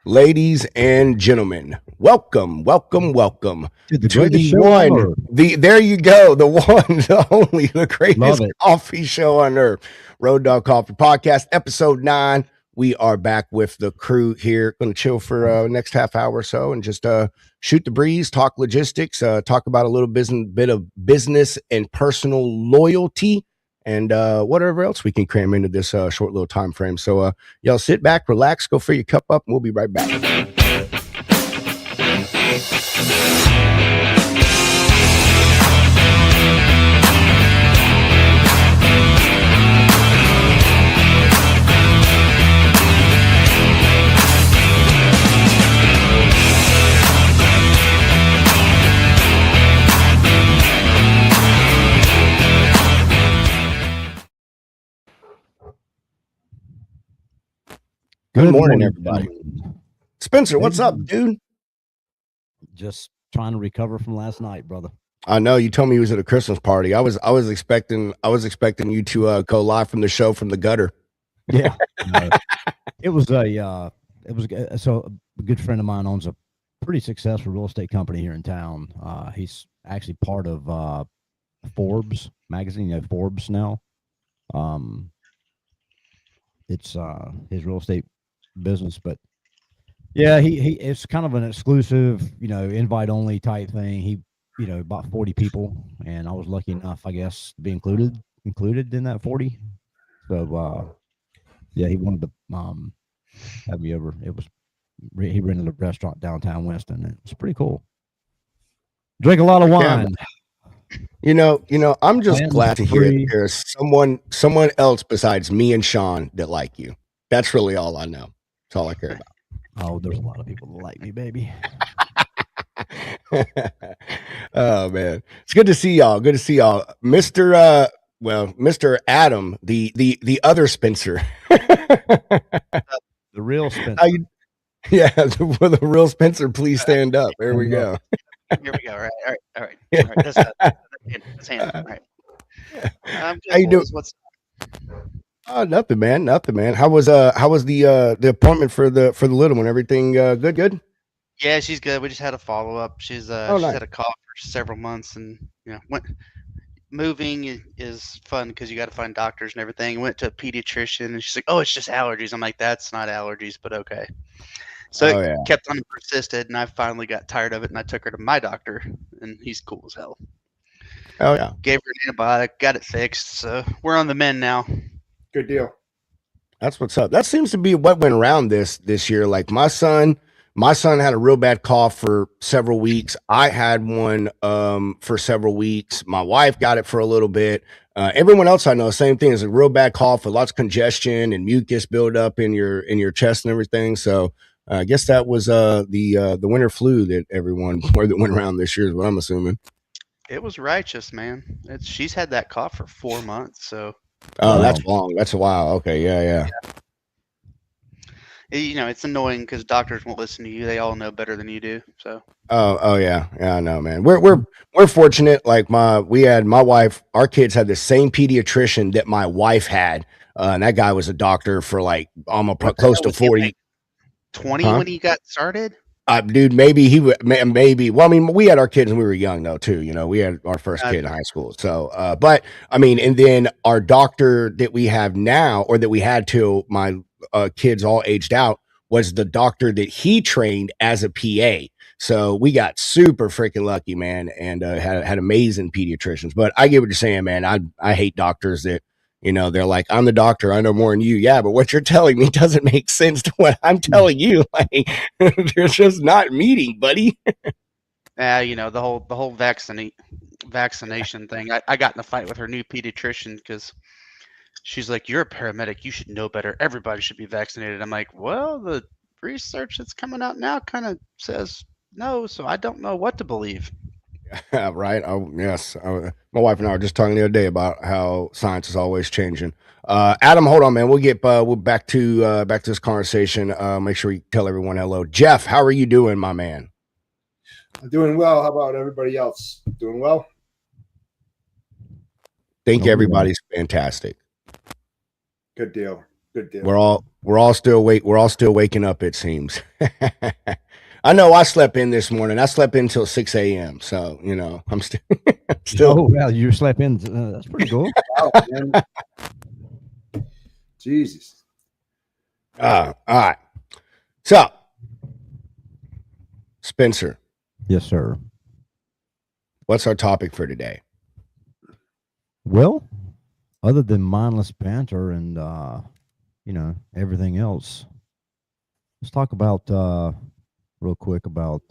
Ladies and gentlemen, welcome Dude, the to greatest the show on one, earth. the there you go, the one, the only, the Love greatest it. coffee show on earth, Road Dog Coffee Podcast, episode 9. We are back with the crew here. Going to chill for next half hour or so and just shoot the breeze, talk logistics, talk about a little bit of business and personal loyalty, and whatever else we can cram into this short little time frame. So y'all sit back, relax, go fill your cup up, and we'll be right back. Good morning, everybody. Spencer, what's up, dude? Just trying to recover from last night, brother. I know you told me you was at a Christmas party. I was expecting you to go live from the show from the gutter. Yeah. It was so a good friend of mine owns a pretty successful real estate company here in town. He's actually part of Forbes magazine, Forbes now. It's his real estate business, but yeah, he it's kind of an exclusive, invite only type thing. He, about 40 people, and I was lucky enough, I guess, to be included in that 40. So yeah, he wanted to have me over. He rented a restaurant downtown Winston. It was pretty cool. Drink a lot of wine. I'm just glad to hear that there's someone else besides me and Sean that like you. That's really all I know. That's all I care about. Oh, there's a lot of people that like me, baby. Oh man, it's good to see y'all. Good to see y'all, Mr. Adam, the other Spencer, the real Spencer. The real Spencer. Please stand up. There we go. Here we go. All right. That's hand. All right. How you doing? What's Oh, nothing, man. How was the appointment for the little one? Everything good? Yeah, she's good. We just had a follow up. She's nice. had a cough for several months, and moving is fun because you got to find doctors and everything. Went to a pediatrician, and she's like, "Oh, it's just allergies." I'm like, "That's not allergies, but okay." So it kept on and persisted, and I finally got tired of it, and I took her to my doctor, and he's cool as hell. Oh yeah. Gave her an antibiotic, got it fixed, so we're on the mend now. Good deal. That's what's up. That seems to be what went around this year. Like my son had a real bad cough for several weeks. I had one for several weeks. My wife got it for a little bit. Everyone else I know, same thing. Is a real bad cough with lots of congestion and mucus buildup in your chest and everything. So I guess that was the winter flu that everyone that went around this year is what I'm assuming. It was righteous, man. She's had that cough for 4 months, so. Oh, that's long. That's a while. Okay, yeah. It's annoying because doctors won't listen to you. They all know better than you do. So. Oh yeah. I know, man. We're fortunate. Like my wife. Our kids had the same pediatrician that my wife had, and that guy was a doctor for like almost close to 40. Like 20 when he got started. Dude, maybe he would. Maybe. Well, I mean, we had our kids when we were young, though, too. We had our first kid in high school. So, but I mean, and then our doctor that we have now, or that we had till my kids all aged out, was the doctor that he trained as a PA. So we got super freaking lucky, man, and had amazing pediatricians. But I get what you're saying, man. I hate doctors that. They're like, I'm the doctor. I know more than you. Yeah, but what you're telling me doesn't make sense to what I'm telling you. Like, they're just not meeting, buddy. The whole vaccination thing. I got in a fight with her new pediatrician because she's like, "You're a paramedic. You should know better. Everybody should be vaccinated." I'm like, "Well, the research that's coming out now kind of says no, so I don't know what to believe." Right. Oh, yes. My wife and I were just talking the other day about how science is always changing. Adam, hold on, man. We'll back to this conversation. Make sure you tell everyone hello. Jeff, how are you doing, my man? I'm doing well. How about everybody else? Doing well? Think everybody's fantastic. Good deal. Good deal. We're all still waking up, it seems. I know I slept in this morning. I slept in until 6 a.m. So, you know, I'm still. Oh, well, you slept in. That's pretty cool. Wow, man. Jesus. All right. So, Spencer, Yes, sir. what's our topic for today? Well, other than mindless banter and everything else, let's talk about real quick about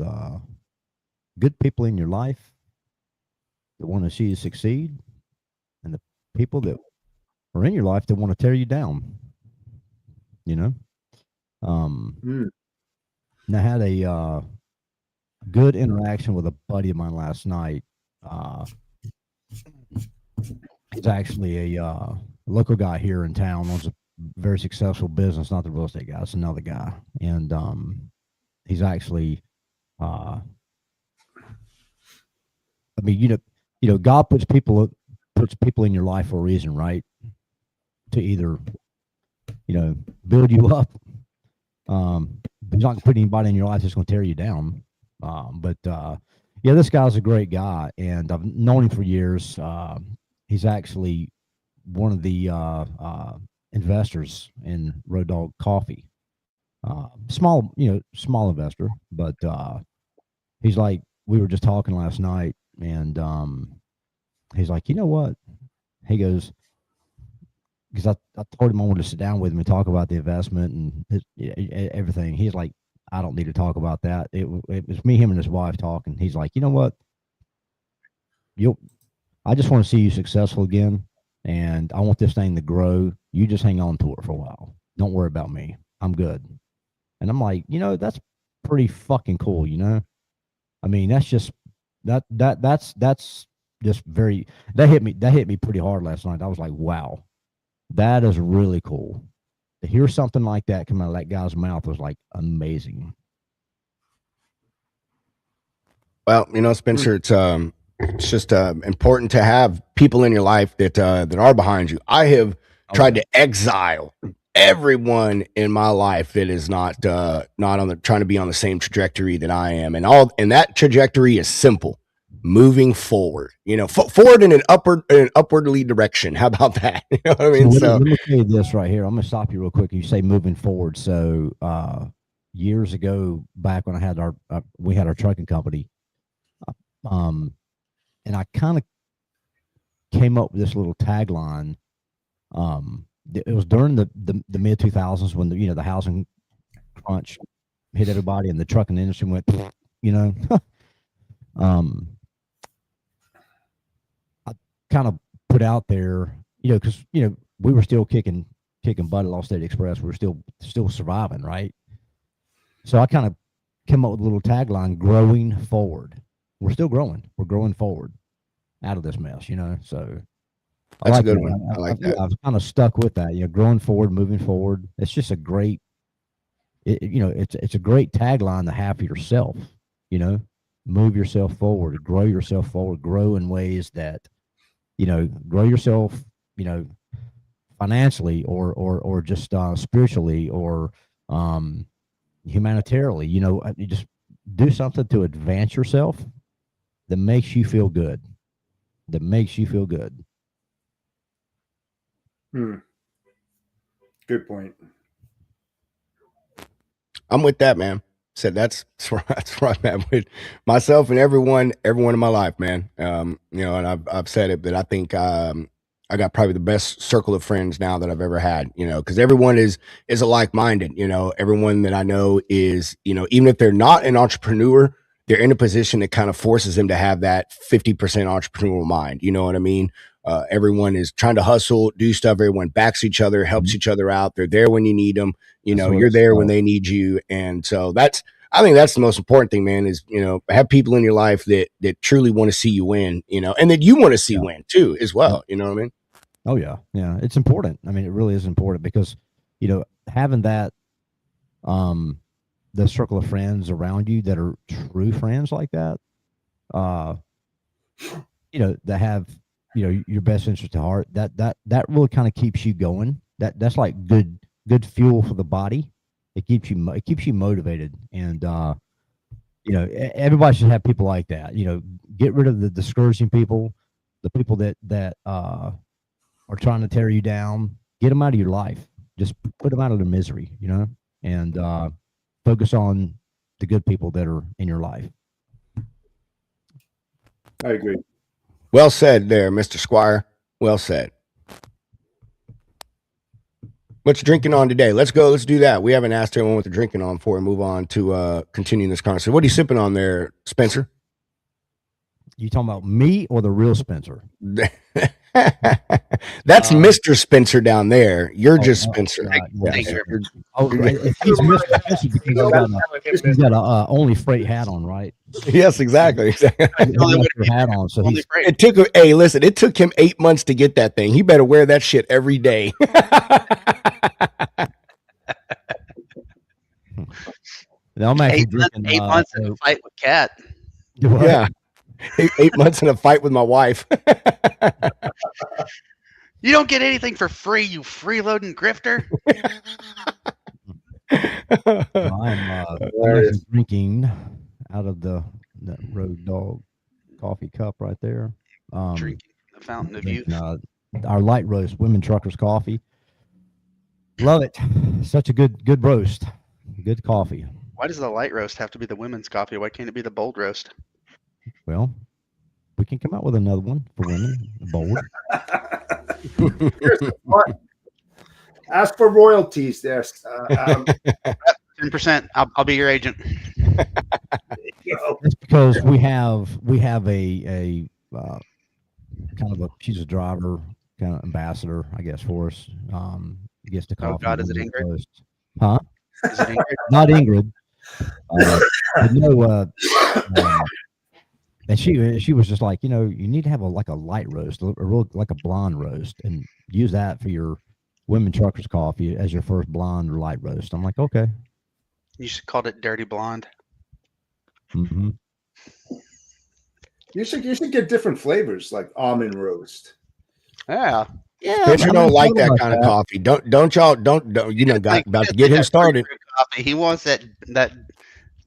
good people in your life that want to see you succeed, and the people that are in your life that want to tear you down. You know, Mm. and I had a good interaction with a buddy of mine last night. He's actually a local guy here in town, owns a very successful business, not the real estate guy, it's another guy. And he's actually I mean, God puts people in your life for a reason, right? To either, build you up. He's not gonna put anybody in your life that's gonna tear you down. Yeah, this guy's a great guy, and I've known him for years. He's actually one of the investors in Road Dog Coffee. Small investor, but he's like, we were just talking last night, and he's like, you know what? He goes, because I told him I wanted to sit down with him and talk about the investment and everything. He's like, I don't need to talk about that. It was me, him, and his wife talking. He's like, you know what? I just want to see you successful again, and I want this thing to grow. You just hang on to it for a while. Don't worry about me. I'm good. And I'm like, that's pretty fucking cool. I mean, that's just that's just very that hit me pretty hard last night. I was like, wow, that is really cool. To hear something like that come out of that guy's mouth was like amazing. Well, Spencer, it's just important to have people in your life that are behind you. I have tried to exile everyone in my life that is not on the trying to be on the same trajectory that I am, and that trajectory is simple: moving forward. Forward in an upwardly direction. How about that? You know what I mean? So let me tell you this right here. I'm gonna stop you real quick. You say moving forward. So years ago, back when I had we had our trucking company, and I kind of came up with this little tagline. It was during the mid 2000s when the housing crunch hit everybody and the trucking industry went, I kind of put out there, because we were still kicking butt at Lost State Express. We were still surviving, right? So I kind of came up with a little tagline: growing forward. We're still growing. We're growing forward out of this mess, So that's a good one. I like that. I've kind of stuck with that. Growing forward, moving forward. It's just a great, it's a great tagline to have for yourself. Move yourself forward, grow yourself forward, grow in ways that, grow yourself, financially or just spiritually or humanitarily. You just do something to advance yourself that makes you feel good. Good point. I'm with that, man. Said that's right, man. With myself and everyone in my life, man. And I've said it, but I think I got probably the best circle of friends now that I've ever had. Because everyone is a like-minded. Everyone that I know is, even if they're not an entrepreneur, they're in a position that kind of forces them to have that 50% entrepreneurial mind. You know what I mean? Everyone is trying to hustle, do stuff. Everyone backs each other, helps each other out. They're there when you need them. You're there when they need you. And so I think that's the most important thing, man, is, have people in your life that truly want to see you win, and that you want to see win too, as well. You know what I mean? Oh yeah. Yeah. It's important. I mean, it really is important because, having that, the circle of friends around you that are true friends like that, that have, your best interest at heart, that really kind of keeps you going. That's like good good fuel for the body. It keeps you motivated, and everybody should have people like that. Get rid of the discouraging people, the people that are trying to tear you down. Get them out of your life. Just put them out of their misery, and focus on the good people that are in your life. I agree. Well said there, Mr. Squire. Well said. What you drinking on today? Let's go. Let's do that. We haven't asked everyone what they're drinking on before we move on to continuing this conversation. What are you sipping on there, Spencer? You talking about me or the real Spencer? That's Mr. Spencer down there. You're just Spencer. Thank you. If he's Mr. Spencer because he's got a only freight hat on, right? Yes, exactly. Hat on, so he's, it took. Hey, listen, it took him 8 months to get that thing. He better wear that shit every day. I'm actually drinking 8 months in a fight with Kat. Yeah. 8 months in a fight with my wife. You don't get anything for free, you freeloading grifter. I'm drinking out of that Road Dog coffee cup right there. Drinking the fountain of youth. Our light roast, Women Truckers coffee. Love it. Such a good roast. Good coffee. Why does the light roast have to be the women's coffee? Why can't it be the bold roast? Well, we can come out with another one for women. Bold. Ask for royalties there. 10%. I'll be your agent. That's because we have a kind of she's a driver, kind of ambassador, I guess, for us. Gets the coffee. Oh God, is it Ingrid? Huh? Is it Ingrid? Not Ingrid. And she was just like, you need to have a light roast, a real like a blonde roast, and use that for your Women Truckers coffee as your first blonde or light roast. I'm like, okay. You should call it Dirty Blonde. Mm-hmm. You should get different flavors like almond roast. Yeah. Spencer don't like that kind of coffee. Don't about to get him started. Coffee. He wants that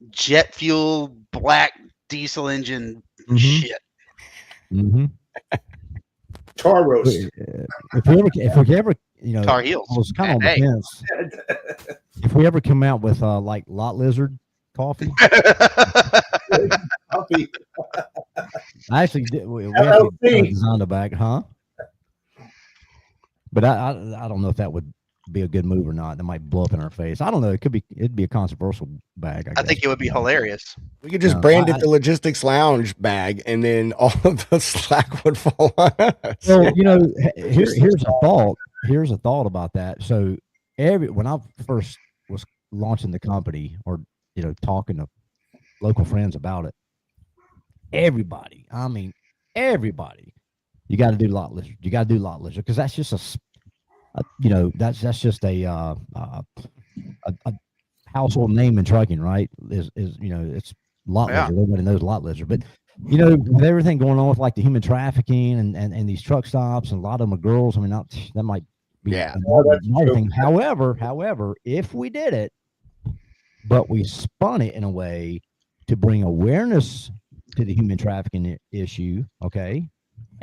jet fuel black diesel engine shit. Mm-hmm. Tar roast. If we ever Tar Heels. I was kind of on the fence. If we ever come out with like lot lizard coffee. I actually did. We actually designed a bag, huh? But I don't know if that would be a good move or not. That might blow up in our face. I don't know. It'd be a controversial bag. I think it would be hilarious. We could just brand it the Logistics Lounge bag, and then all of the slack would fall on us. Well, here's a thought. Here's a thought about that. So when I first was launching the company, or talking to local friends about it, everybody, you got to do lot lizard. You got to do lot lizard because that's just that's just a household name in trucking, right? It's lot lizard. Everybody knows lot lizard, but with everything going on with like the human trafficking and these truck stops, and a lot of them are girls. I mean, that might be another thing. However, if we did it, but we spun it in a way to bring awareness to the human trafficking issue, okay?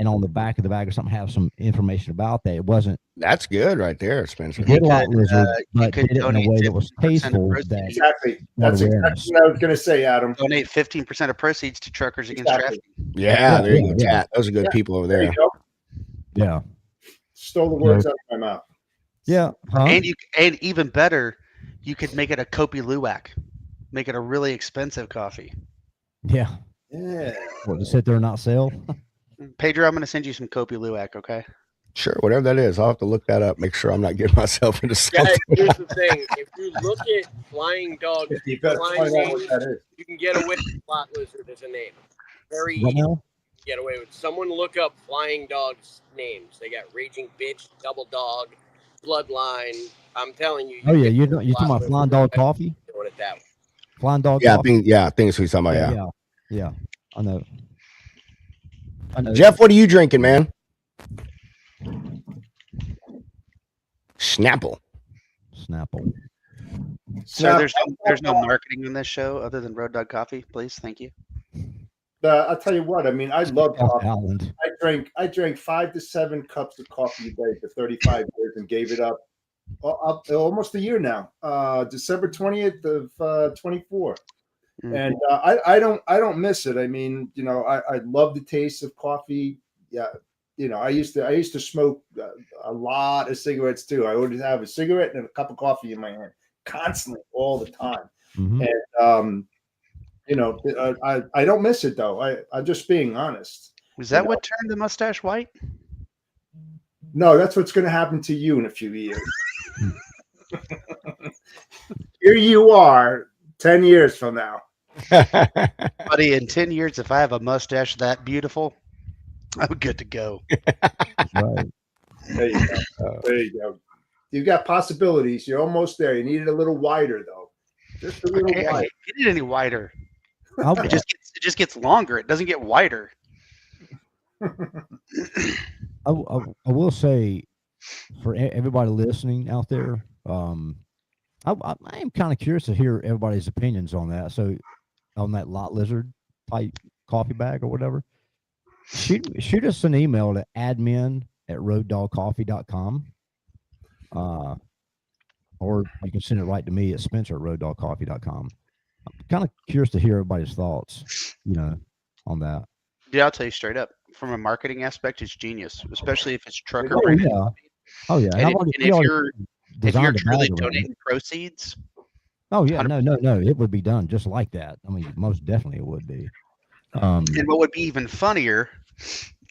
And on the back of the bag or something, have some information about that. It wasn't. That's good right there, Spencer. Did a lot lizard, but did it in a way that was tasteful. Exactly. That's exactly what I was going to say, Adam. Donate 15% of proceeds to Truckers Against Trafficking. Yeah, there you go. Yeah. Those are good people over there. Yeah. Stole the words out of my mouth. Yeah. Huh? And even better, you could make it a Kopi Luwak. Make it a really expensive coffee. Yeah. Yeah. What, to sit there and not sell? Pedro, I'm going to send you some Kopi Luwak, okay? Sure, whatever that is. I'll have to look that up, make sure I'm not getting myself into something. Here's the thing. If you look at Flying Dog, you can get away with Lot Lizard as a name. Very easy to get away with. Someone look up Flying Dog's names. They got Raging Bitch, Double Dog, Bloodline. I'm telling you. You're talking about Flying Dog coffee? Doing it that way. Flying Dog coffee? I think it's what you're talking about, Yeah, I know. Jeff, what are you drinking, man? Snapple. So there's no marketing in this show other than Road Dog Coffee, please. Thank you. I'll tell you what. I mean, I love coffee. Island. I drank 5 to 7 cups of coffee a day for 35 years and gave it up almost a year now. December 20th of 24. Mm-hmm. And I don't miss it. I mean, you know, I love the taste of coffee. Yeah, you know, I used to smoke a lot of cigarettes too. I would have a cigarette and a cup of coffee in my hand constantly all the time. Mm-hmm. And you know, I don't miss it though. I'm just being honest. Was that what turned the mustache white? No, that's what's going to happen to you in a few years. Here you are 10 years from now. Buddy, in 10 years, if I have a mustache that beautiful, I'm good to go. Right. There you go. There you go. You've got possibilities. You're almost there. You need it a little wider, though. Just a little wider. I can't get it any wider. It just gets longer. It doesn't get wider. I will say, for everybody listening out there, I am kind of curious to hear everybody's opinions on that. So, on that lot lizard type coffee bag or whatever, shoot us an email to admin@roaddogcoffee.com. Or you can send it right to me at Spencer@roaddogcoffee.com. I'm kind of curious to hear everybody's thoughts, you know, on that. Yeah, I'll tell you straight up. From a marketing aspect, it's genius, especially if it's trucker. Oh yeah, oh yeah. And if you're truly donating proceeds. Oh yeah, 100%. No. It would be done just like that. I mean, most definitely it would be. And what would be even funnier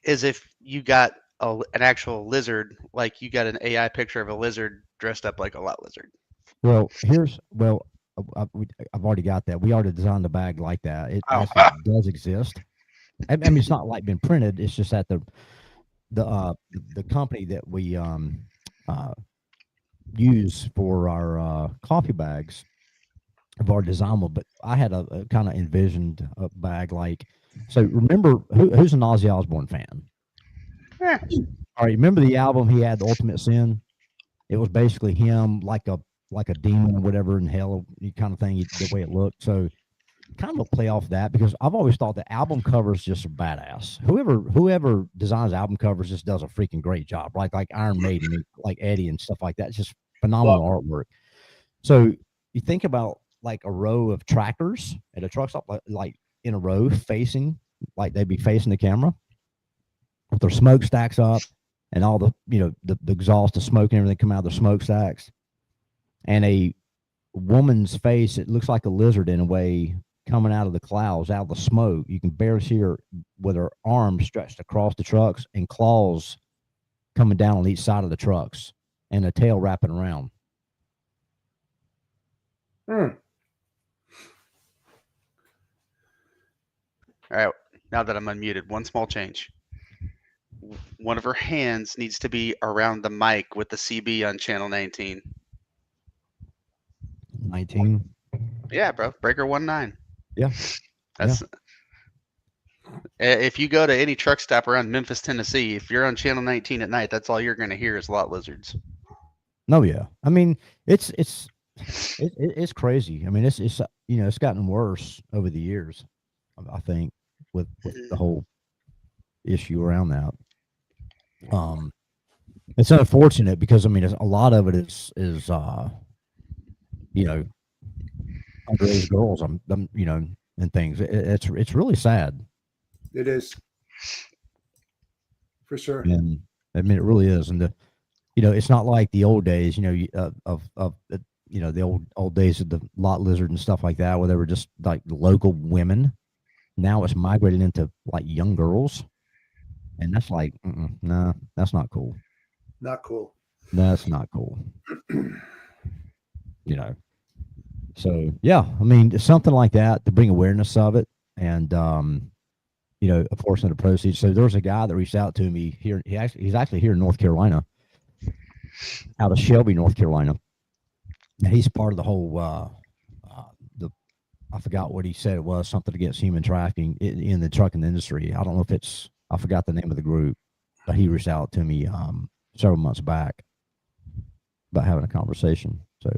is if you got an actual lizard, like you got an AI picture of a lizard dressed up like a lot lizard. Well, I've already got that. We already designed the bag like that. It does exist. I mean, it's not like been printed. It's just that the company that we use for our coffee bags have already designed one. But I had a kind of envisioned a bag like. So remember, who's an Ozzy Osbourne fan? Yeah. All right, remember the album he had, The Ultimate Sin? It was basically him like a demon or whatever in hell kind of thing, the way it looked. So kind of a play off that, because I've always thought the album covers just are badass. Whoever designs album covers just does a freaking great job. Like Iron Maiden, like Eddie and stuff like that. It's just phenomenal artwork. So you think about like a row of tractors at a truck stop, like in a row facing, like they'd be facing the camera with their smokestacks up and all the, you know, the exhaust, the smoke and everything come out of their smokestacks. And a woman's face, it looks like a lizard in a way, coming out of the clouds, out of the smoke. You can barely see her with her arms stretched across the trucks and claws coming down on each side of the trucks and a tail wrapping around. All right. Now that I'm unmuted, one small change. One of her hands needs to be around the mic with the CB on channel 19. 19? Yeah, bro. Breaker 19. Yeah. That's if you go to any truck stop around Memphis, Tennessee, if you're on channel 19 at night, that's all you're going to hear is lot lizards. No, yeah. I mean, it's crazy. I mean, it's you know, it's gotten worse over the years, I think, with the whole issue around that. It's unfortunate because I mean, a lot of it is you know, underage girls, you know, and things. It's really sad. It is, for sure. And I mean, it really is. And you know, it's not like the old days. You know, of you know, the old days of the lot lizard and stuff like that, where they were just like local women. Now it's migrated into like young girls, and that's like, nah, that's not cool. Not cool. That's not cool. You know. So yeah, I mean, something like that to bring awareness of it, and you know, a portion of the proceeds. So there's a guy that reached out to me here. He's actually here in North Carolina, out of Shelby, North Carolina, and he's part of the whole. I forgot what he said it was, something against human trafficking in the trucking industry. I don't know if I forgot the name of the group, but he reached out to me several months back about having a conversation. So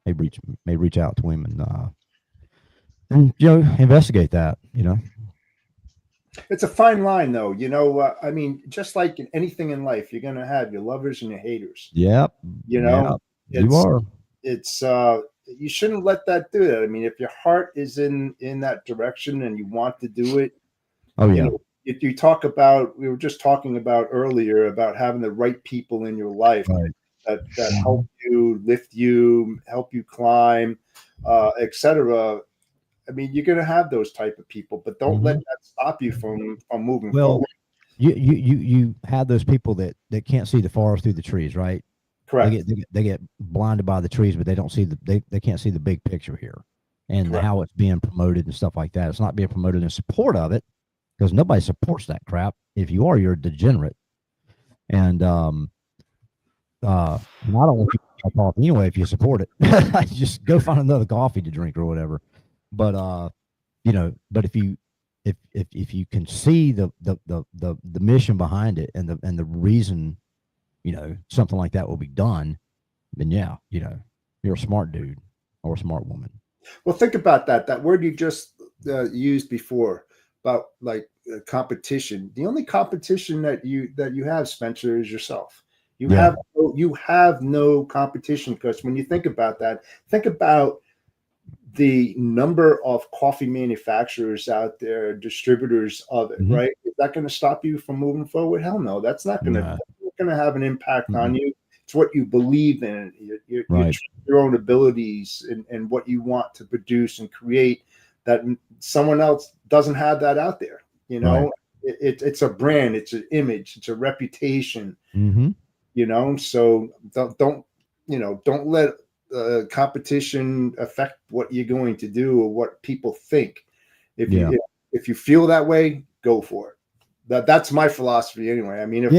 may reach out to him and investigate that. It's a fine line, though. I mean, just like in anything in life, you're gonna have your lovers and your haters. Yep. You know, Yep. You are. It's you shouldn't let that do that. I mean, if your heart is in that direction and you want to do it, oh yeah. If you talk about, we were just talking about earlier about having the right people in your life Right. that help you, lift you, help you climb, etc. I mean, you're going to have those type of people, but don't let that stop you from moving forward. You have those people that can't see the forest through the trees, right? Correct. They get blinded by the trees, but they don't see they can't see the big picture here and Correct. how it's being promoted and stuff like that. It's not being promoted in support of it because nobody supports that crap. If you are, you're a degenerate. And I don't want you to talk anyway if you support it. Just go find another coffee to drink or whatever. But but if you can see the mission behind it and the reason, something like that will be done, then you're a smart dude or a smart woman. Well, think about that word you just used before about like competition. The only competition that you have, Spencer, is yourself. You have no competition, because when you think about that, think about the number of coffee manufacturers out there, distributors of it, right? Is that going to stop you from moving forward? Hell no. That's not going to have an impact on you. It's what you believe in, your own abilities and what you want to produce and create, that someone else doesn't have that out there. It's a brand, it's an image, it's a reputation. So don't let competition affect what you're going to do or what people think. If you feel that way, go for it. That's my philosophy anyway. I mean, if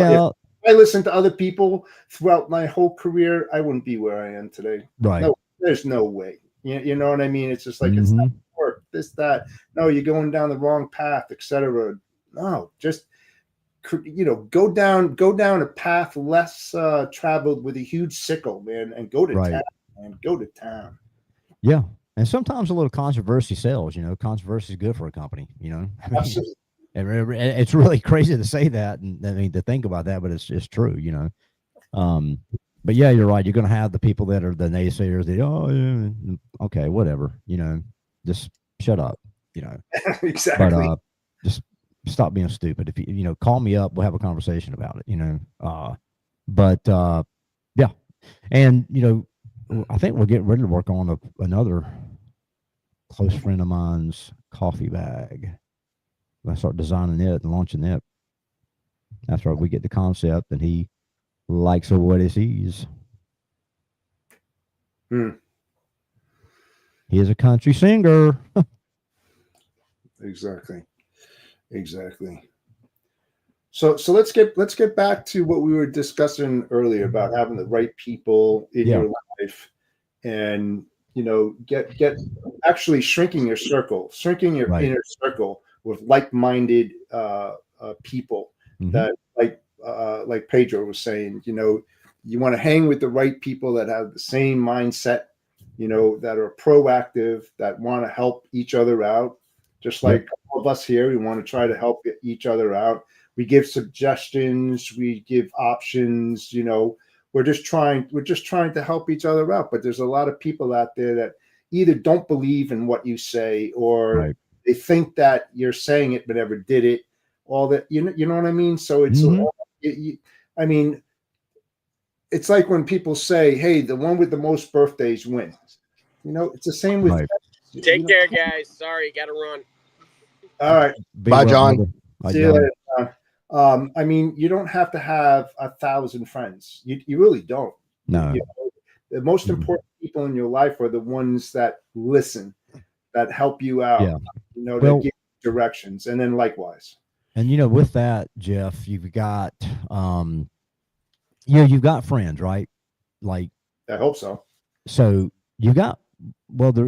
I listened to other people throughout my whole career, I wouldn't be where I am today. Right. No, there's no way. You know what I mean? It's just like, it's not work, this, that. No, you're going down the wrong path, etc. No, just go down a path less traveled with a huge sickle, man, and go to town. And go to town. Yeah. And sometimes a little controversy sells. Controversy is good for a company. Absolutely. It's really crazy to say that, and I mean to think about that, but it's true. But yeah, you're right. You're going to have the people that are the naysayers. Okay, whatever. Just shut up. Exactly. But just stop being stupid. If you call me up, we'll have a conversation about it. But yeah, and I think we're getting ready to work on another close friend of mine's coffee bag. I start designing it and launching it after we get the concept, and he likes what he sees. He is a country singer. Exactly. So let's get back to what we were discussing earlier about having the right people in your life, and get actually shrinking your inner circle with like-minded people that like Pedro was saying. You want to hang with the right people that have the same mindset, that are proactive, that want to help each other out. Just like all of us here, we want to try to help each other out. We give suggestions, we give options, we're just trying to help each other out. But there's a lot of people out there that either don't believe in what you say, or they think that you're saying it but never did it. All that, you know what I mean? So it's I mean, it's like when people say, hey, the one with the most birthdays wins. It's the same with Take care, guys. Sorry, gotta run. All right. Bye, John. See you later, John. I mean, you don't have to have 1,000 friends. You really don't. No. The most important people in your life are the ones that listen, that help you out, that give you directions, and then likewise. And with that, Jeff, you've got you've got friends, right? Like, I hope so. So you got but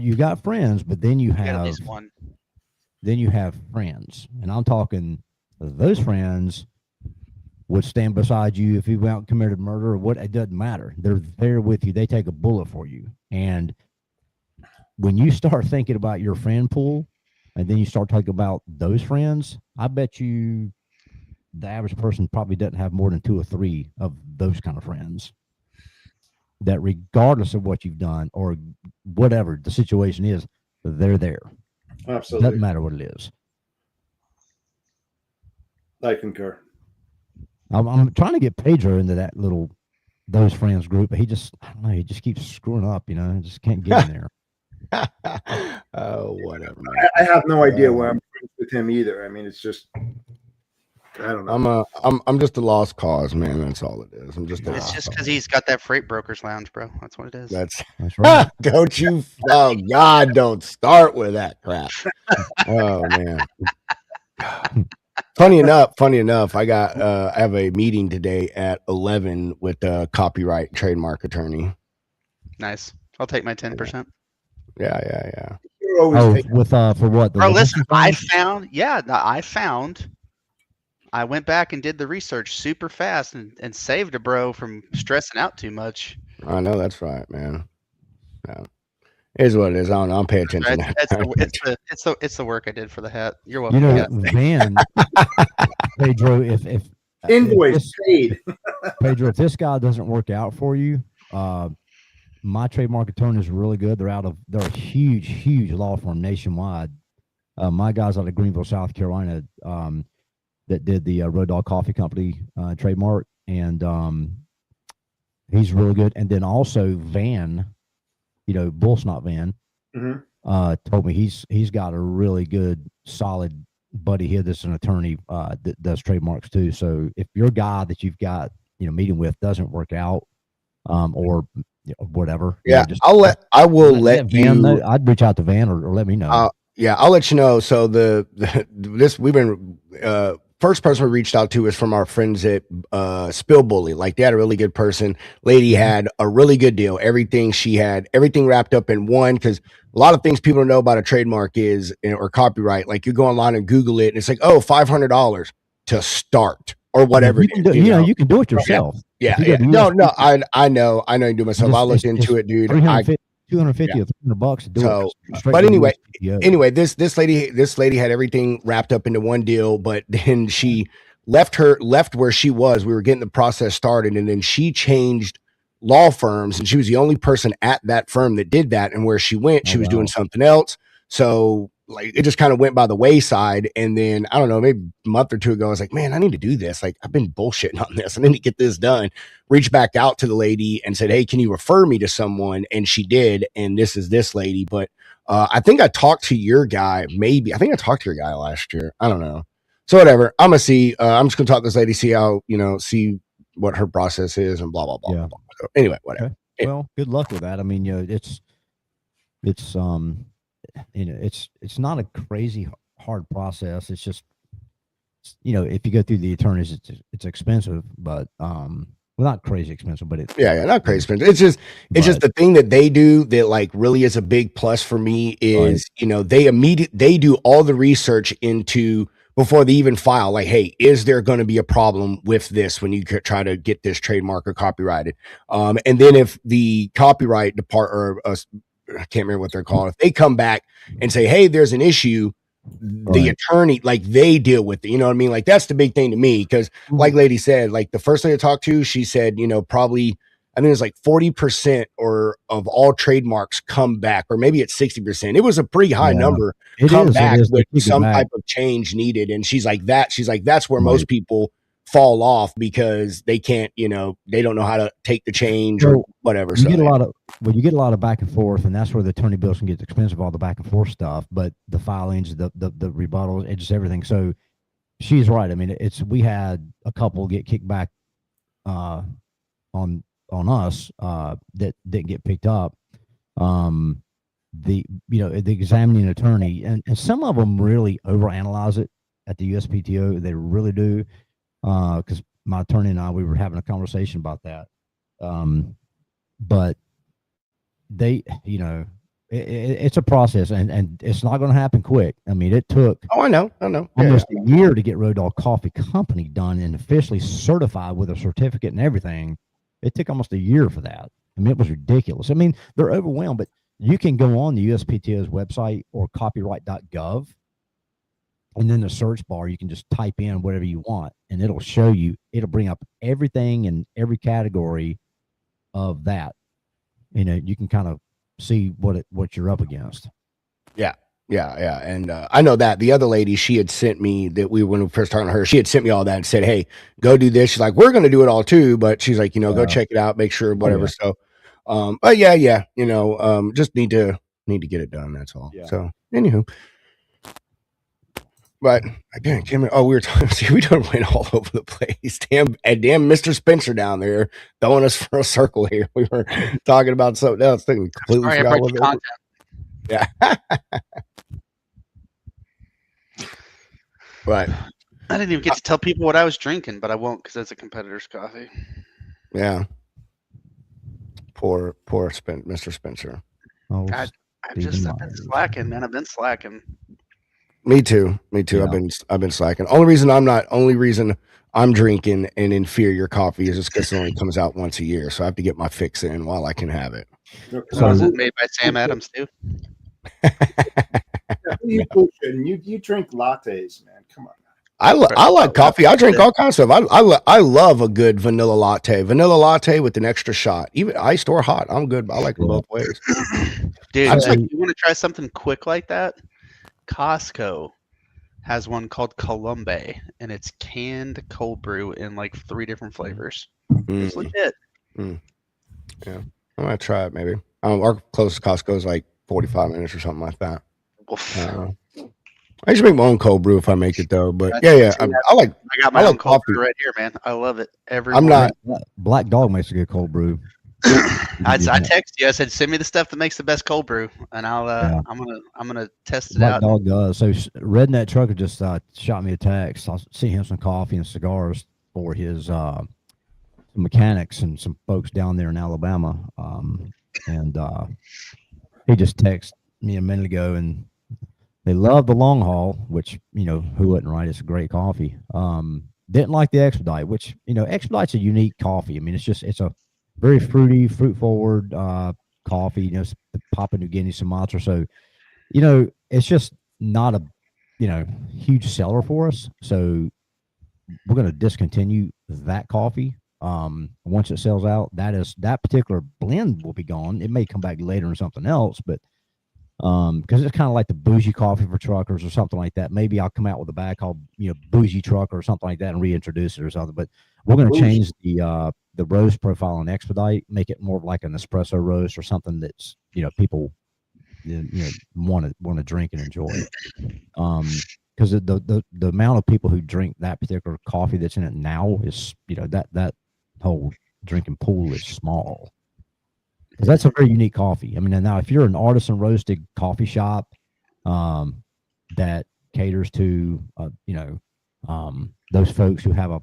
you got friends, but then you have at least one. Then you have friends, and I'm talking those friends would stand beside you if you went out and committed murder or what. It doesn't matter. They're there with you. They take a bullet for you. And when you start thinking about your friend pool, and then you start talking about those friends, I bet you the average person probably doesn't have more than 2 or 3 of those kind of friends. That regardless of what you've done or whatever the situation is, they're there. Absolutely. Doesn't matter what it is. I concur. I'm trying to get Pedro into that those friends group, but he just, I don't know, he just keeps screwing up, I just can't get in there. Oh, whatever, man. I have no idea where I'm friends with him either. I mean, it's just, I don't know. I'm just a lost cause, man. That's all it is. I'm just. It's just because he's got that freight broker's lounge, bro. That's what it is. That's right. Don't you? Oh God! Don't start with that crap. Oh man. Funny enough, I have a meeting today at 11 with a copyright trademark attorney. Nice. I'll take my 10%. Yeah. You're always with for what? Bro, listen, I found. I went back and did the research super fast and saved a bro from stressing out too much. I know that's right, man. Yeah. Here's what it is. I don't know. I'm paying attention. It's the work I did for the hat. You're welcome. Van, Pedro, if invoice paid. Pedro, if this guy doesn't work out for you, my trademark attorney is really good. They're a huge law firm nationwide. My guy's out of Greenville, South Carolina, that did the Road Dog Coffee Company trademark, and he's really good. And then also Van, Bull Snot Van, told me he's got a really good, solid buddy here that's an attorney that does trademarks too. So if your guy that you've got meeting with doesn't work out, or whatever, yeah, I will let Van you know. I'd reach out to Van or let me know. Yeah, I'll let you know. So we've been first person we reached out to is from our friends at Spill Bully. Like, they had a really good person. Lady had a really good deal. She had everything wrapped up in one, because a lot of things people don't know about a trademark or copyright. Like, you go online and Google it, and it's like, oh, $500 to start or whatever. You can do it yourself. Yeah. No, I know you do myself. I looked into it, dude. $250 or $300 to do it. But anyway, this lady had everything wrapped up into one deal, but then she left where she was. We were getting the process started, and then she changed law firms, and she was the only person at that firm that did that. And where she went, she was doing something else. So like, it just kind of went by the wayside. And then I don't know, maybe a month or two ago, I was like, man, I need to do this. Like, I've been bullshitting on this. I need to get this done. Reached back out to the lady and said, hey, can you refer me to someone? And she did. And this is this lady. But I think I talked to your guy. I think I talked to your guy last year. I don't know. So whatever. I'm gonna see. I'm just gonna talk to this lady, see what her process is, and blah blah blah. Yeah. Blah. So anyway, whatever. Okay. Well, good luck with that. I mean, it's not a crazy hard process. It's just, if you go through the attorneys, it's expensive, but well, not crazy expensive, but it's not crazy expensive. It's just the thing that they do that like really is a big plus for me is, they do all the research into before they even file, like, hey, is there going to be a problem with this when you try to get this trademark or copyrighted? And then if the copyright department, or I can't remember what they're called, if they come back and say, hey, there's an issue, the attorney, like, they deal with it. You know what I mean? Like, that's the big thing to me, because like lady said, like, the first lady I talked to, she said, probably, I think it's like 40% of all trademarks come back, or maybe it's 60%. It was a pretty high number come back with some type of change needed. And she's like, that's where most people fall off, because they can't, they don't know how to take the change or whatever. You get a lot of back and forth, and that's where the attorney bills can get expensive, all the back and forth stuff, but the filings, the rebuttals, it's just everything. So she's right. I mean, we had a couple get kicked back on us that didn't get picked up. The examining attorney, and some of them really overanalyze it at the USPTO. They really do. Because my attorney and I, we were having a conversation about that. But they, it's a process, and it's not going to happen quick. I mean, it took I know. almost a year to get Road Dog Coffee Company done and officially certified with a certificate and everything. It took almost a year for that. I mean, it was ridiculous. I mean, they're overwhelmed, but you can go on the USPTO's website or copyright.gov, and then the search bar, you can just type in whatever you want, and it'll show you. It'll bring up everything in every category of that. You know, you can kind of see what you're up against. Yeah. And I know that the other lady, she had sent me that when we first talking to her, she had sent me all that and said, "Hey, go do this." She's like, "We're going to do it all too," but she's like, go check it out, make sure whatever. So, but yeah, just need to get it done. That's all. Yeah. So, anywho, but again, Kim, we were talking. See, we done went all over the place. Damn, Mr. Spencer down there throwing us for a circle here. We were talking about something else. I think we completely forgot what it was. Yeah. Right. I didn't even get to tell people what I was drinking, but I won't because it's a competitor's coffee. Yeah. Poor Mr. Spencer. Oh, I've been slacking, man. I've been slacking. Me too. Yeah. I've been slacking. Only reason I'm drinking an inferior coffee is just because it only comes out once a year, so I have to get my fix in while I can have it. So is it made by Sam Adams too? You bullshitting. You drink lattes, man. Come on. I like coffee. I drink all kinds of stuff. I love a good vanilla latte. Vanilla latte with an extra shot, even iced or hot. I'm good. I like them both ways. Dude, you want to try something quick like that? Costco has one called Colombe, and it's canned cold brew in like 3 different flavors. It's legit. Yeah, I'm gonna try it maybe. Our closest Costco is like 45 minutes or something like that. I used to make my own cold brew if I make it though, but I got my own cold brew right here, man. I love it. Black Dog makes a good cold brew. I texted you. I said, send me the stuff that makes the best cold brew, and I'm gonna test it out. Black Dog does. So Redneck Trucker just shot me a text. I'll see him some coffee and cigars for his mechanics and some folks down there in Alabama. And he just texted me a minute ago, and they love the long haul, which who wouldn't, right? It's a great coffee. Didn't like the Expedite, which Expedite's a unique coffee. I mean, it's a very fruity, fruit forward coffee. The Papua New Guinea Sumatra. So, it's just not a huge seller for us. So we're going to discontinue that coffee. Once it sells out, that particular blend will be gone. It may come back later in something else, but because it's kind of like the bougie coffee for truckers or something like that. Maybe I'll come out with a bag called bougie trucker or something like that and reintroduce it or something. But we're going to change the roast profile on Expedite, make it more of like an espresso roast or something that's people want to drink and enjoy. Because the amount of people who drink that particular coffee that's in it now is that whole drinking pool is small. Because that's a very unique coffee. I mean, now if you're an artisan roasted coffee shop that caters to those folks who have a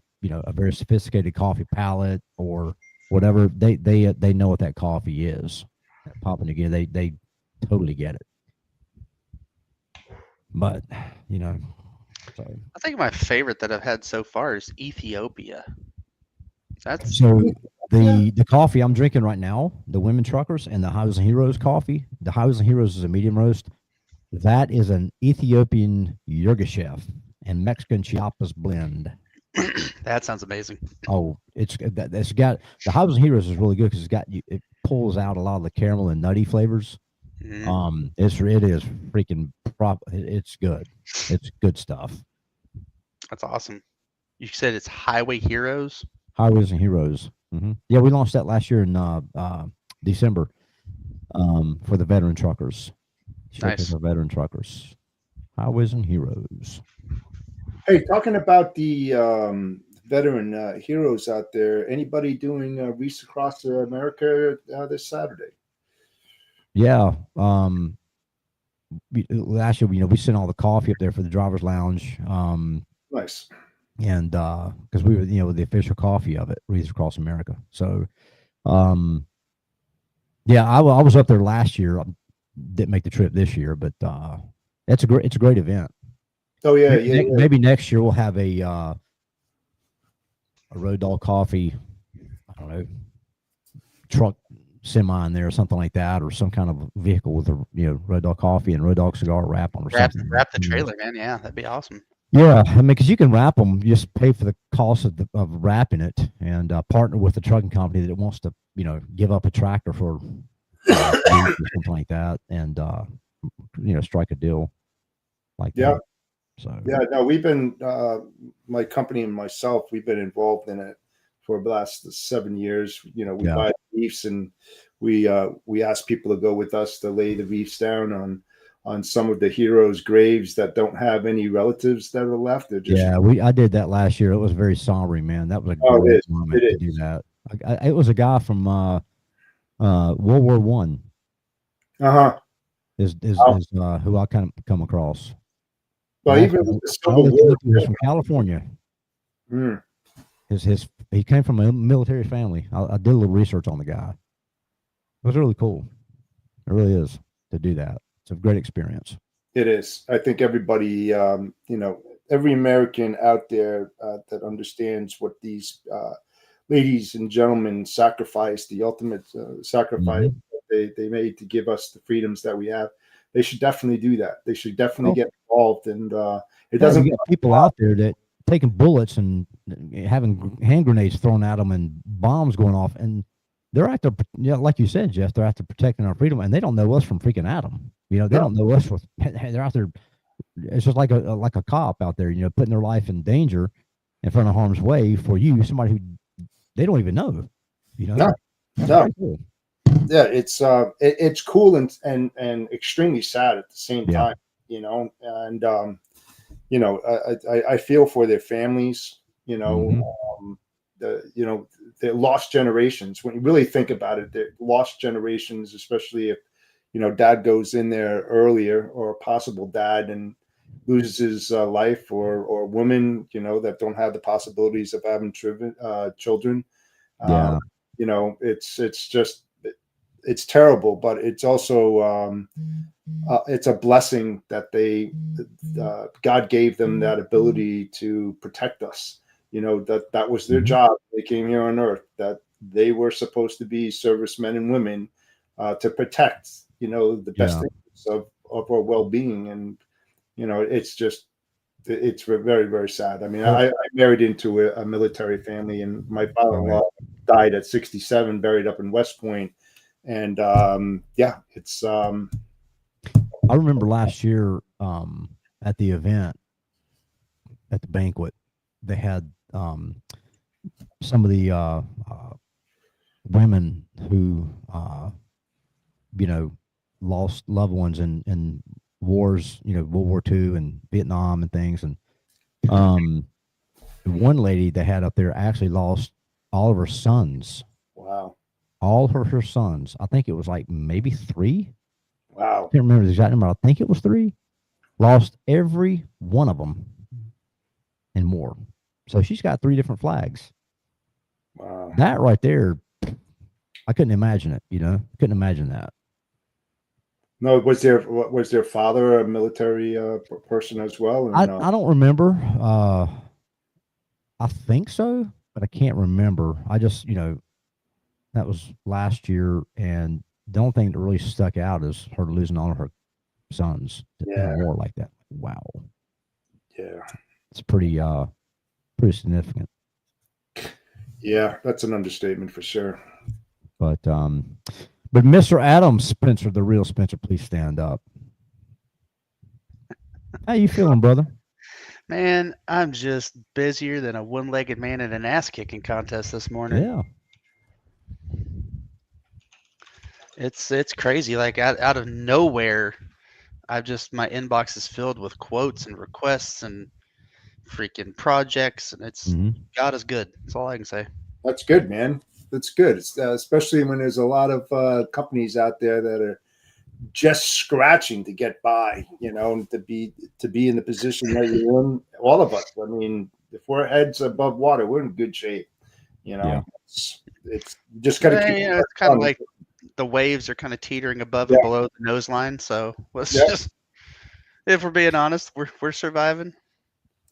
very sophisticated coffee palate or whatever, they know what that coffee is. Papua New Guinea, they totally get it. But so. I think my favorite that I've had so far is Ethiopia. The coffee I'm drinking right now, the Women Truckers and the Highways and Heroes coffee. The Highways and Heroes is a medium roast. That is an Ethiopian Yirgacheffe and Mexican Chiapas blend. That sounds amazing. Oh, it's got the Highways and Heroes is really good because it pulls out a lot of the caramel and nutty flavors. It is freaking it's good. It's good stuff. That's awesome. You said it's Highway Heroes. Highways and Heroes. Mm-hmm. Yeah, we launched that last year in December for the veteran truckers. Nice. For veteran truckers. Highways and Heroes. Hey, talking about the veteran heroes out there, anybody doing Reese Across America this Saturday? Yeah. Last year, we sent all the coffee up there for the driver's lounge. Nice. And because we were, the official coffee of it, Reese Across America. So, yeah, I was up there last year. didn't make the trip this year, but it's a great event. Oh yeah, Maybe next year we'll have a Road Dog Coffee, I don't know, truck semi in there or something like that, or some kind of vehicle with a Road Dog Coffee and Road Dog cigar wrap on or something. Wrap the trailer, man. Yeah, that'd be awesome. Yeah, I mean, because you can wrap them, you just pay for the cost of wrapping it, and partner with a trucking company that wants to, give up a tractor for something like that, and strike a deal like that. So yeah, no, we've been my company and myself, we've been involved in it for the last 7 years. We buy reefs, and we ask people to go with us to lay the reefs down on some of the heroes' graves that don't have any relatives that are left. They're just I did that last year. It was very somber, man. That was a great moment to do that. It was a guy from World War One. Is who I kind of come across. Well, even with the Civil War, he was from California. He came from a military family. I did a little research on the guy. It was really cool. It really is to do that. It's a great experience. It is. I think everybody, every American out there that understands what these ladies and gentlemen sacrificed, the ultimate sacrifice they made to give us the freedoms that we have, they should definitely do that. They should definitely get involved. And it doesn't get people out there that taking bullets and having hand grenades thrown at them and bombs going off, and they're after, like you said, Jeff, they're after protecting our freedom, and they don't know us from freaking Adam. They don't know us with. They're out there. It's just like a cop out there, putting their life in danger, in front of harm's way for you, somebody who they don't even know. No. Cool. Yeah, it's cool and extremely sad at the same time. And I feel for their families. The lost generations. When you really think about it, the lost generations, especially if dad goes in there earlier, or a possible dad, and loses his life, or women that don't have the possibilities of having children. It's terrible, but it's also it's a blessing that God gave them that ability to protect us. That was their job. They came here on earth, that they were supposed to be servicemen and women to protect, the best interests of our well-being. And, it's very, very sad. I mean, I married into a military family, and my father-in-law died at 67, buried up in West Point. And it's I remember last year at the event, at the banquet, they had some of the women who lost loved ones in wars, World War II and Vietnam and things. And one lady they had up there actually lost all of her sons. Wow. All her sons. I think it was like maybe 3. Wow. I can't remember the exact number. I think it was 3. Lost every one of them and more. So she's got 3 different flags. Wow. That right there, I couldn't imagine it, Couldn't imagine that. No, was their father a military person as well? I don't remember. I think so, but I can't remember. I just, that was last year, and the only thing that really stuck out is her losing all of her sons in a war like that. Wow. Yeah. It's pretty significant. Yeah, that's an understatement for sure. But Mr. Adam Spencer, the real Spencer, please stand up. How you feeling, brother? Man, I'm just busier than a one-legged man in an ass-kicking contest this morning. Yeah. It's crazy. Like out of nowhere, my inbox is filled with quotes and requests and freaking projects, and it's God is good. That's all I can say. That's good, man. That's good. It's, especially when there's a lot of companies out there that are just scratching to get by, and to be in the position that you're in. All of us. I mean, if we're heads above water, we're in good shape. It's just got to keep. It's kind of like the waves are kind of teetering above and below the nose line. So let's just, if we're being honest, we're surviving.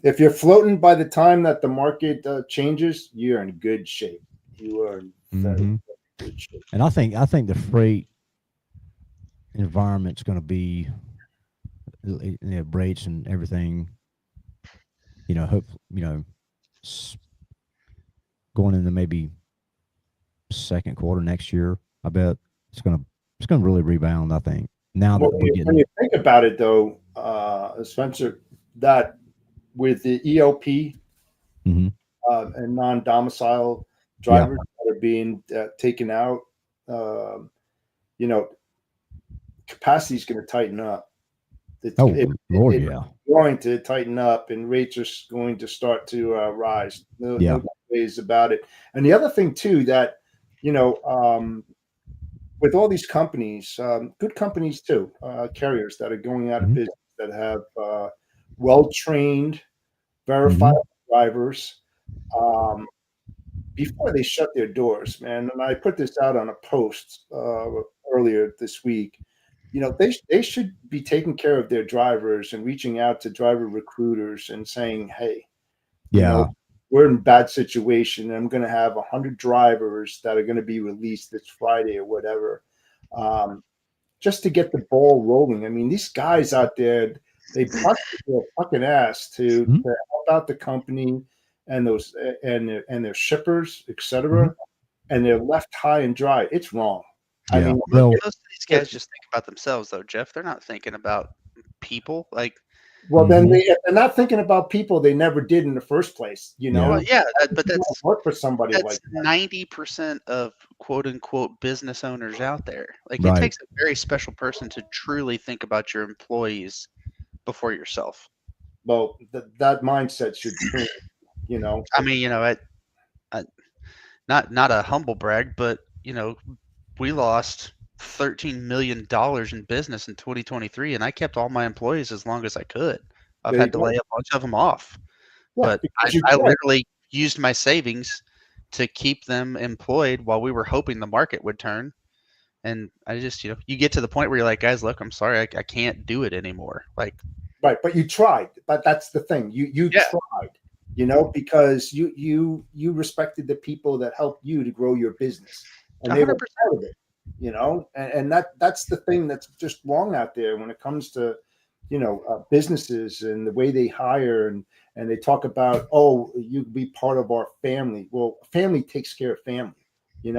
If you're floating by the time that the market changes, you're in good shape. You are in very good shape. And I think the freight environment's going to be, rates and everything. Hope going into maybe second quarter next year. I bet it's going to really rebound. I think now that when you think about it, though, Spencer, that with the ELP and non-domicile drivers that are being taken out, capacity is going to tighten up. It's going to tighten up, and rates are going to start to rise. No ways about it. And the other thing too that with all these companies, good companies too, carriers that are going out of business that have well-trained, verified drivers before they shut their doors, man. And I put this out on a post earlier this week. They should be taking care of their drivers and reaching out to driver recruiters and saying, hey, we're in a bad situation. I'm going to have 100 drivers that are going to be released this Friday or whatever, just to get the ball rolling. I mean, these guys out there, they bust their fucking ass to help out the company and those and their shippers, etc. And they're left high and dry. It's wrong. I mean, most of these guys just think about themselves, though, Jeff. They're not thinking about people. Then they're not thinking about people they never did in the first place. But that's work for somebody like that. 90% of quote unquote business owners out there. It takes a very special person to truly think about your employees before yourself. Well, that mindset should change. I mean, not a humble brag, but we lost $13 million in business in 2023, and I kept all my employees as long as I could. I've had to lay a bunch of them off, but I literally used my savings to keep them employed while we were hoping the market would turn. And I just, you get to the point where you're like, guys, look, I'm sorry, I can't do it anymore. Right, but you tried. But that's the thing. You tried. Because you respected the people that helped you to grow your business, and they 100%. Were part of it. And that's the thing that's just wrong out there when it comes to businesses and the way they hire and they talk about, oh, you be part of our family. Well, family takes care of family. They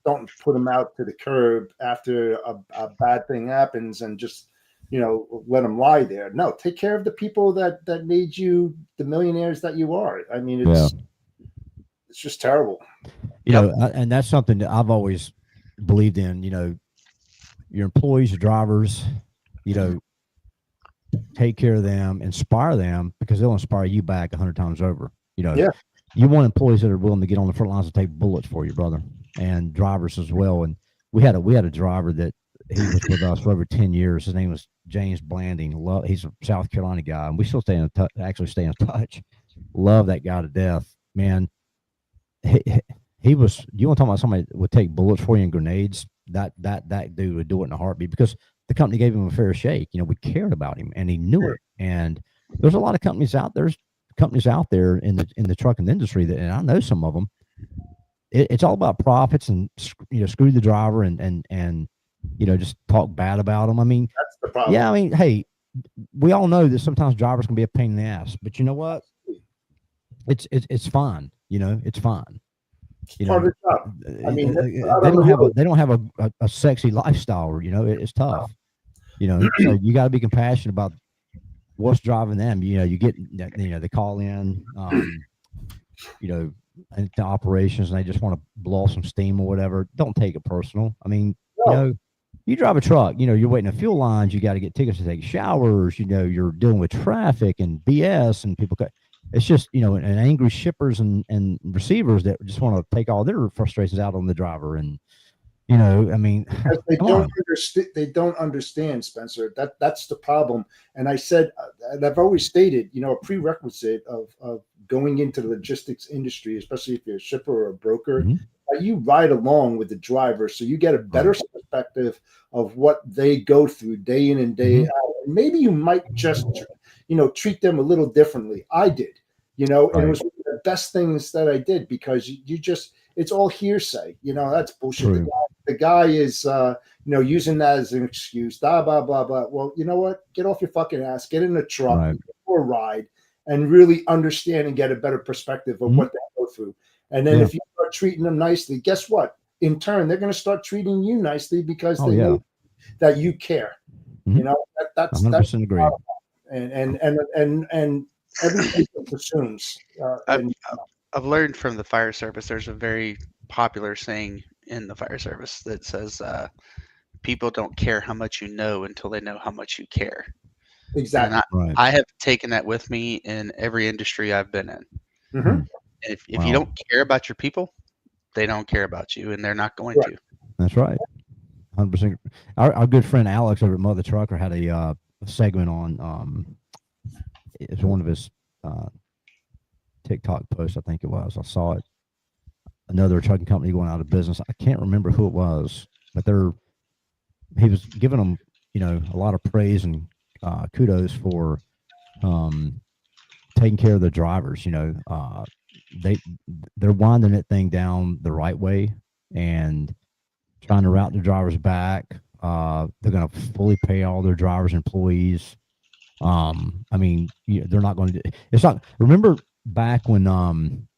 don't put them out to the curb after a bad thing happens and just let them lie there. No, take care of the people that made you the millionaires that you are. I mean, it's just terrible. And that's something that I've always believed in. Your employees, your drivers, take care of them, inspire them, because they'll inspire you back 100 times over. You want employees that are willing to get on the front lines and take bullets for you, brother, and drivers as well. And we had a driver that he was with us for over 10 years. His name was James Blanding. He's a South Carolina guy, and we still stay in touch. Love that guy to death, man. He was. You want to talk about somebody that would take bullets for you and grenades? That dude would do it in a heartbeat, because the company gave him a fair shake. We cared about him, and he knew it. And there's a lot of companies out there. In the trucking industry and I know some of them. It's all about profits and screw the driver and just talk bad about them. I mean, that's the problem. Yeah, I mean, hey, we all know that sometimes drivers can be a pain in the ass, but you know what? It's fine. It's fine. Part of the job. I mean, they don't have a sexy lifestyle. It's tough. So you got to be compassionate about what's driving them. You get they call in, into operations, and they just want to blow off some steam or whatever. Don't take it personal. I mean, you drive a truck. You're waiting at fuel lines. You got to get tickets to take showers. You're dealing with traffic and BS and people. It's just and angry shippers and receivers that just want to take all their frustrations out on the driver. And I mean, they don't understand, Spencer. That's the problem. And I said, and I've always stated, a prerequisite of going into the logistics industry, especially if you're a shipper or a broker, you ride along with the driver, so you get a better perspective of what they go through day in and day out. And maybe you might just, treat them a little differently. I did, and it was one of the best things that I did, because you just, it's all hearsay. That's bullshit. The guy is, using that as an excuse, blah, blah, blah, blah. Well, you know what? Get off your fucking ass, get in a truck, go for a ride, and really understand and get a better perspective of what they go through. And then if you start treating them nicely, guess what? In turn, they're going to start treating you nicely, because they know that you care. That's 100% agree. And everything assumes. I've learned from the fire service. There's a very popular saying in the fire service that says, "People don't care how much you know until they know how much you care." Exactly. And I have taken that with me in every industry I've been in. Mm-hmm. If you don't care about your people, they don't care about you, and they're not going to. That's right. 100%. Our good friend Alex over at Mother Trucker had a segment on, it's one of his TikTok posts, I think it was. I saw it. Another trucking company going out of business. I can't remember who it was, but he was giving them, a lot of praise and kudos for taking care of the drivers. They're winding that thing down the right way and trying to route the drivers back. They're going to fully pay all their drivers' employees. They're not going to. It's not. Remember back when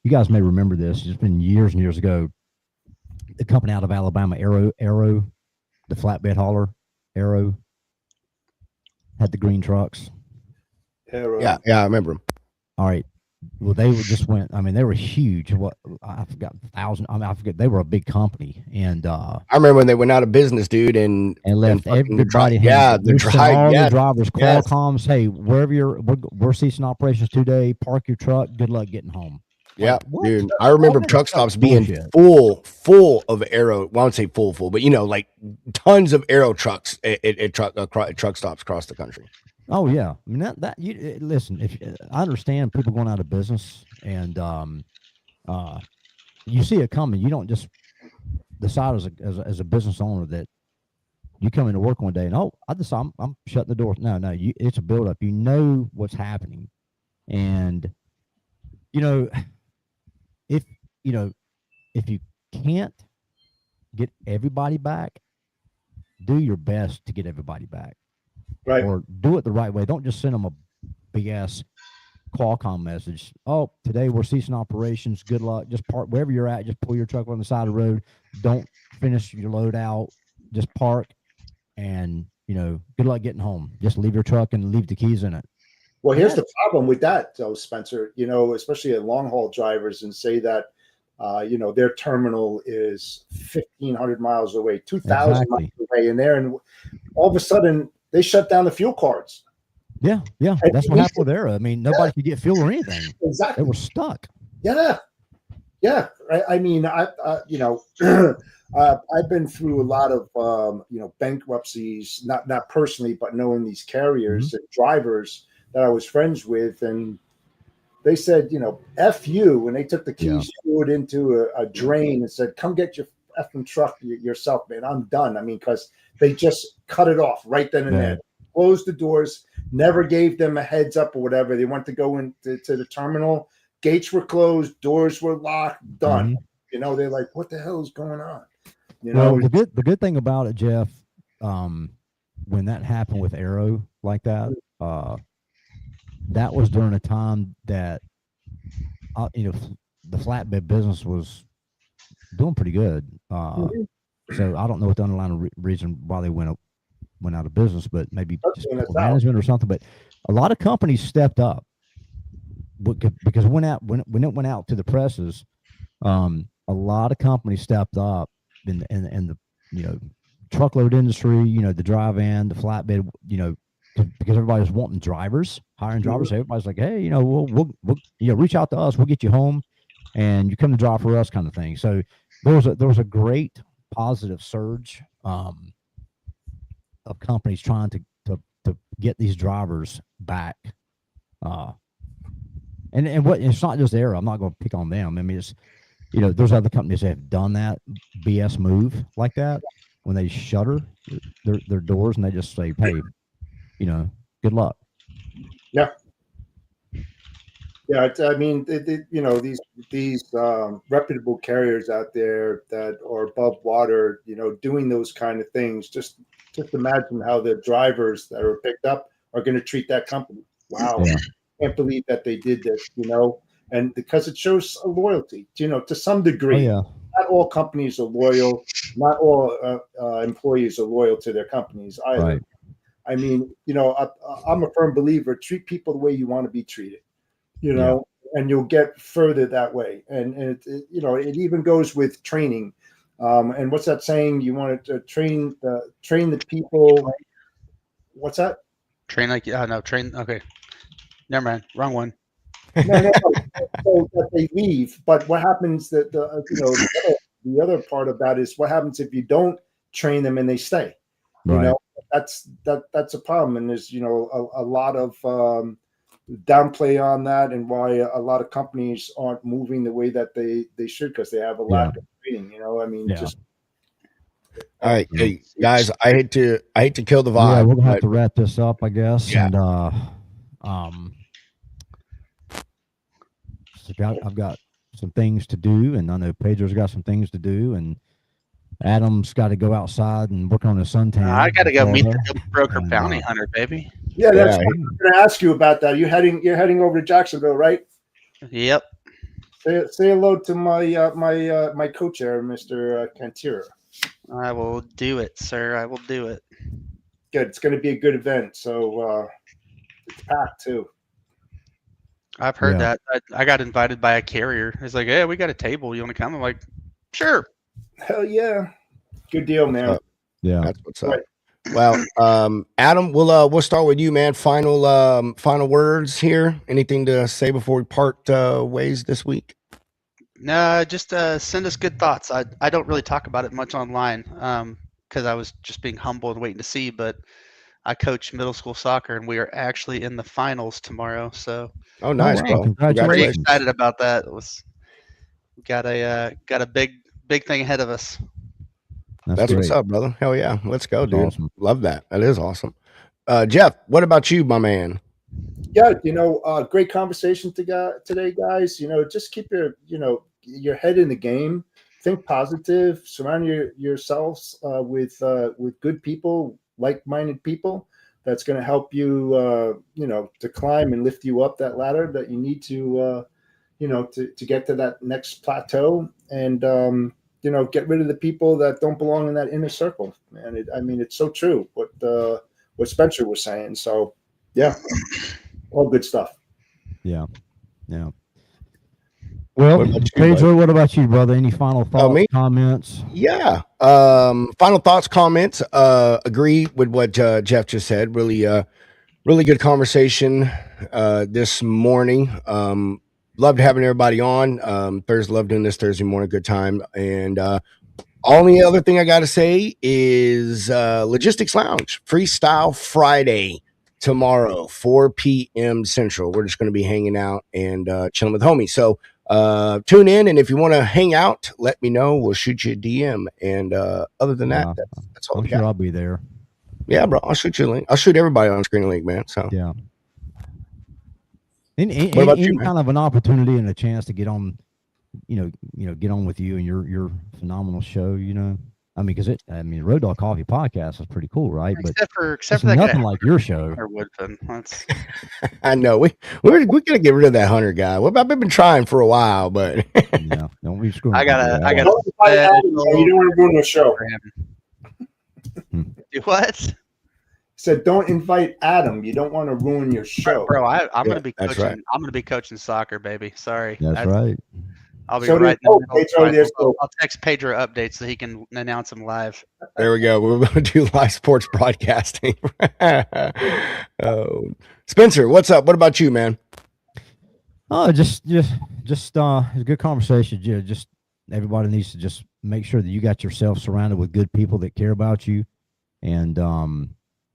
you guys may remember this. It's been years and years ago. The company out of Alabama, Arrow, the flatbed hauler, Arrow, had the green trucks. Arrow. Yeah, I remember them. All right. Well, they just went. They were huge. What, I forgot, 1,000. I forget. They were a big company, and I remember when they went out of business, dude, and left everybody. The drivers, Qualcomm's. Hey, wherever we're ceasing operations today. Park your truck. Good luck getting home. Yeah, dude. I remember truck stops being full of Arrow. Well, I won't say full, but like tons of Arrow trucks at truck stops across the country. Oh yeah, listen. If I understand people going out of business, and you see it coming, you don't just decide as a business owner that you come into work one day and I decide I'm shutting the door. No, it's a buildup. You know what's happening, and if you can't get everybody back, do your best to get everybody back. Right. Or do it the right way. Don't just send them a big ass Qualcomm message. Oh, today we're ceasing operations. Good luck. Just park wherever you're at. Just pull your truck on the side of the road. Don't finish your load out. Just park, and good luck getting home. Just leave your truck and leave the keys in it. Well, here's the problem with that, though, Spencer. Especially at long haul drivers, and say that their terminal is 1,500 miles away, 2,000 miles away, and all of a sudden they shut down the fuel cards. Yeah. That's what happened with Arrow. Nobody could get fuel or anything. Exactly. They were stuck. Yeah. I've been through a lot of bankruptcies, not personally, but knowing these carriers and drivers that I was friends with, and they said, F you, when they took the keys, threw it into a drain and said, come get your effing truck yourself, man. I'm done. Because they just cut it off right then and there. Closed the doors, never gave them a heads up or whatever. They went to go into the terminal. Gates were closed, doors were locked, done. They're like, what the hell is going on? Well, the good thing about it, Jeff, when that happened with Arrow like that, that was during a time that the flatbed business was doing pretty good. So I don't know what the underlying reason why they went out of business, but maybe just management or something. But a lot of companies stepped up because when it went out to the presses, a lot of companies stepped up in the truckload industry, the dry van, the flatbed, because everybody was wanting drivers, hiring drivers. So everybody's like, hey, we'll reach out to us, we'll get you home, and you come to drive for us, kind of thing. So there was a great positive surge of companies trying to get these drivers back. And what, it's not just Arrow. I'm not going to pick on them. It's there's other companies that have done that BS move like that when they shutter their doors and they just say, "Hey, good luck." Yeah. Yeah, I mean, these reputable carriers out there that are above water, doing those kind of things. Just imagine how the drivers that are picked up are going to treat that company. Wow, Yeah. can't believe that they did this, and because it shows a loyalty, to some Oh degree. yeah. Not all companies are loyal. Not all employees are loyal to their companies either. Right. I mean, I'm a firm believer: treat people the way you want to be treated. And you'll get further that way. And it even goes with training. And what's that saying? You want to train the people. What's that? Train like no train. Okay, never mind. Wrong one. No. So that they leave. But what happens that the other part of that is what happens if you don't train them and they stay. Right. That's a problem. And there's a lot of downplay on that, and why a lot of companies aren't moving the way that they should, because they have a lack of training. I mean, just all right, hey guys, I hate to kill the vibe. Yeah, we're gonna have to wrap this up, I guess. Yeah. And I've got some things to do, and I know Pedro's got some things to do, and Adam's got to go outside and work on his suntan. I got to go meet the broker bounty hunter, baby. Yeah, that's what I'm going to ask you about that. You're heading over to Jacksonville, right? Yep. Say hello to my my co-chair, Mr. Cantira. I will do it, sir. I will do it. Good. It's going to be a good event. So it's packed too. I've heard that. I got invited by a carrier. It's like, "Hey, we got a table. You want to come?" I'm like, "Sure." Hell yeah. Good deal, man. Yeah. That's what's up. Well, Adam, we'll start with you, man. Final words here. Anything to say before we part ways this week? No, just send us good thoughts. I don't really talk about it much online because I was just being humble and waiting to see. But I coach middle school soccer, and we are actually in the finals tomorrow. So, oh, nice, bro! Congratulations. Pretty excited about that. Got a big thing ahead of us. That's what's up, brother. Hell yeah, let's go, dude. Awesome. Love that. That is awesome. Jeff, what about you, my man? Yeah, great conversation today, guys. Just keep your head in the game. Think positive. Surround yourselves with good people, like-minded people. That's going to help you, to climb and lift you up that ladder that you need to, to get to that next plateau. And get rid of the people that don't belong in that inner circle. And it's so true what Spencer was saying. So, yeah. All good stuff. Yeah. Well, Pedro, what about you, brother? Any final thoughts, comments? Yeah. Final thoughts, comments. Agree with what Jeff just said. Really good conversation this morning. Loved having everybody on. Love doing this Thursday morning. Good time. And only other thing I got to say is Logistics Lounge Freestyle Friday. Tomorrow, 4 p.m. Central. We're just going to be hanging out and chilling with homies. So tune in, and if you want to hang out, let me know. We'll shoot you a DM. And other than that, that's all. I'm sure I'll be there. Yeah, bro. I'll shoot you a link. I'll shoot everybody on Screen Link, man. So yeah. Any kind of an opportunity and a chance to get on, get on with you and your phenomenal show. Because Road Dog Coffee Podcast is pretty cool, right? Except for that nothing guy, like your show. I know we gotta get rid of that Hunter guy. I've been trying for a while, but yeah, don't be screwing. I gotta. You don't want to ruin the show. What? Said don't invite Adam. You don't want to ruin your show, bro. I'm gonna be coaching. Right. I'm gonna be coaching soccer, baby. Sorry. That's right. I'll be right I'll text Pedro updates so he can announce them live. There we go. We're going to do live sports broadcasting. Spencer, what's up? What about you, man? Oh, just it's a good conversation. Just everybody needs to just make sure that you got yourself surrounded with good people that care about you and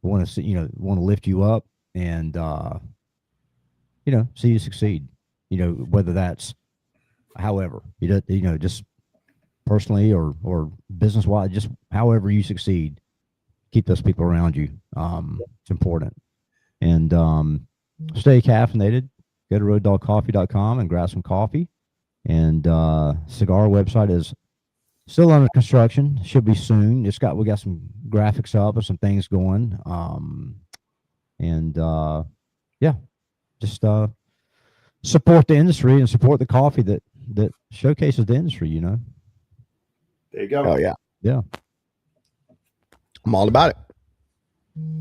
want to lift you up and see you succeed. Whether that's however, just personally or business wise, just however you succeed, keep those people around you. It's important. And stay caffeinated. Go to roaddogcoffee.com and grab some coffee. And cigar website is still under construction. Should be soon. We got some graphics up and some things going. Just support the industry and support the coffee that showcases the industry. There you go. Oh yeah, yeah. I'm all about it.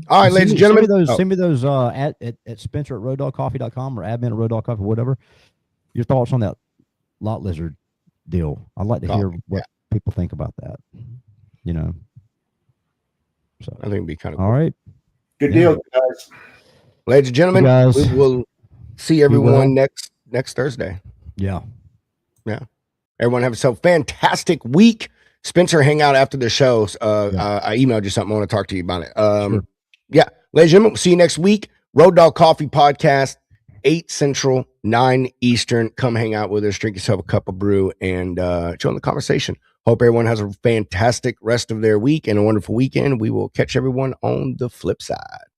All right, ladies and gentlemen. Send me those at Spencer at roaddogcoffee.com or admin at roaddogcoffee, whatever. Your thoughts on that lot lizard deal. I'd like to hear what people think about that. So I think it'd be kind of all right. Good deal, guys. Ladies and gentlemen, we will see everyone next Thursday. Yeah. Everyone have yourself a fantastic week. Spencer, hang out after the show. I emailed you something. I want to talk to you about it. Sure. Yeah. Ladies and gentlemen, we'll see you next week. Road Dog Coffee Podcast, 8 Central, 9 Eastern. Come hang out with us, drink yourself a cup of brew, and join the conversation. Hope everyone has a fantastic rest of their week and a wonderful weekend. We will catch everyone on the flip side.